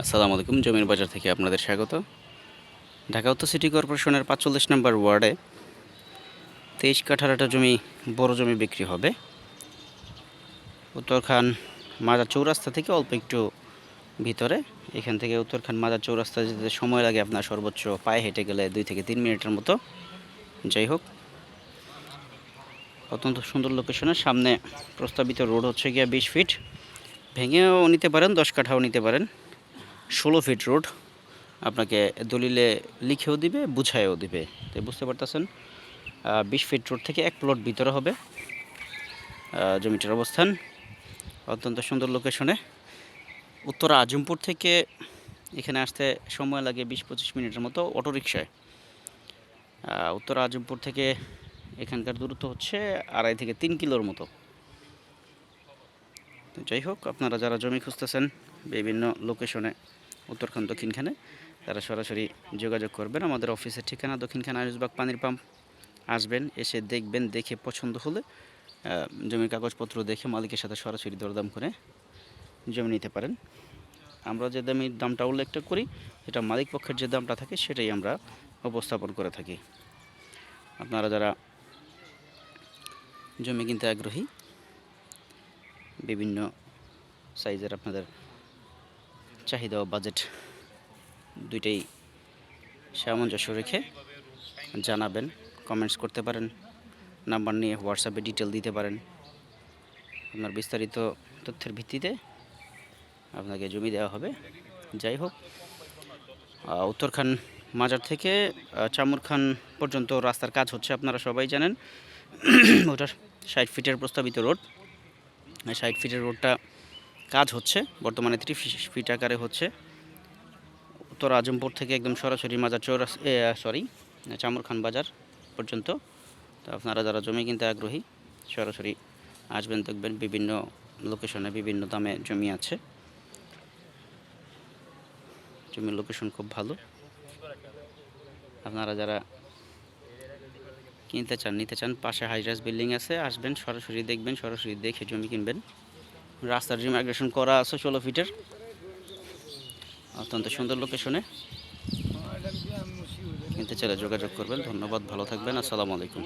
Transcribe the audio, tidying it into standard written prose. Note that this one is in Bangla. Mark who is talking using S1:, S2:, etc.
S1: আসসালামু আলাইকুম। জমির বাজার থেকে আপনাদের স্বাগত। ঢাকা উত্তর সিটি কর্পোরেশনের ৪৫ নম্বর ওয়ার্ডে ২৩ কাঠার একটা জমি, বড় জমি বিক্রি হবে। উত্তরখান মাজার চৌরাস্তা থেকে অল্প একটু ভিতরে। এখান থেকে উত্তরখান মাজার চৌরাস্তা যেতে সময় লাগে আপনার সর্বোচ্চ পায়ে হেঁটে গেলে ২ থেকে ৩ মিনিটের মতো। যাই হোক, অত্যন্ত সুন্দর লোকেশনের সামনে প্রস্তাবিত রোড হচ্ছে গিয়া ২০ ফিট। ভেঙেও নিতে পারেন, ১০ কাঠাও নিতে পারেন। ১৬ ফিট রোড আপনাকে দলিলে লিখেও দিবে, বুঝায়ও দিবে। তো বুঝতে পারতেছেন, ২০ ফিট রোড থেকে ১ প্লট ভিতরে হবে জমিটির অবস্থান। অত্যন্ত সুন্দর লোকেশনে। উত্তরা আজমপুর থেকে এখানে আসতে সময় লাগে ২০-২৫ মিনিটের মতো অটোরিকশায়। উত্তরা আজমপুর থেকে এখানকার দূরত্ব হচ্ছে ২.৫ থেকে ৩ কিলোর মতো। যাই হোক, আপনারা যারা জমি খুঁজতেছেন বিভিন্ন লোকেশনে উত্তরখান দক্ষিণখানে, তারা সরাসরি যোগাযোগ করবেন। আমাদের অফিসের ঠিকানা দক্ষিণখান আয়ুষবাগ পানির পাম্প। আসবেন, এসে দেখবেন, দেখে পছন্দ হলে জমির কাগজপত্র দেখে মালিকের সাথে সরাসরি দরদাম করে জমি নিতে পারেন। আমরা যে দামটা উল্লেখটা করি, সেটা মালিক পক্ষের যে দামটা থাকে সেটাই আমরা উপস্থাপন করে থাকি। আপনারা যারা জমি কিনতে আগ্রহী, বিভিন্ন সাইজের আপনাদের চাহিদা ও বাজেট দুইটাই সামঞ্জস্য রেখে জানাবেন, কমেন্টস করতে পারেন, নাম্বার নিয়ে হোয়াটসঅ্যাপে ডিটেল দিতে পারেন। আপনার বিস্তারিত তথ্যের ভিত্তিতে আপনাকে জমি দেওয়া হবে। যাই হোক, উত্তরখান মাজার থেকে চামুরখান পর্যন্ত রাস্তার কাজ হচ্ছে, আপনারা সবাই জানেন। ওটার ৬০ ফিটের প্রস্তাবিত রোড। ৬০ ফিটের রোডটা কাজ হচ্ছে বর্তমানে ৩০ ফিট আকারে হচ্ছে। উত্তর আজমপুর থেকে একদম সরাসরি মাজার চামুরখান বাজার পর্যন্ত। তো আপনারা যারা জমি কিনতে আগ্রহী, সরাসরি আসবেন, দেখবেন বিভিন্ন লোকেশনে বিভিন্ন দামে জমি আছে। জমির লোকেশন খুব ভালো। আপনারা যারা কিনতে চান, নিতে চান, পাশে হাইরাইজ বিল্ডিং আছে, আসবেন, সরাসরি দেখবেন, সরাসরি দেখে জমি কিনবেন। রাস্তার রিমাইগ্রেশন করা আছে ১৬ ফিটের, অত্যন্ত সুন্দর লোকেশনে। কিনতে চাইলে যোগাযোগ করবেন। ধন্যবাদ, ভালো থাকবেন। আসসালামু আলাইকুম।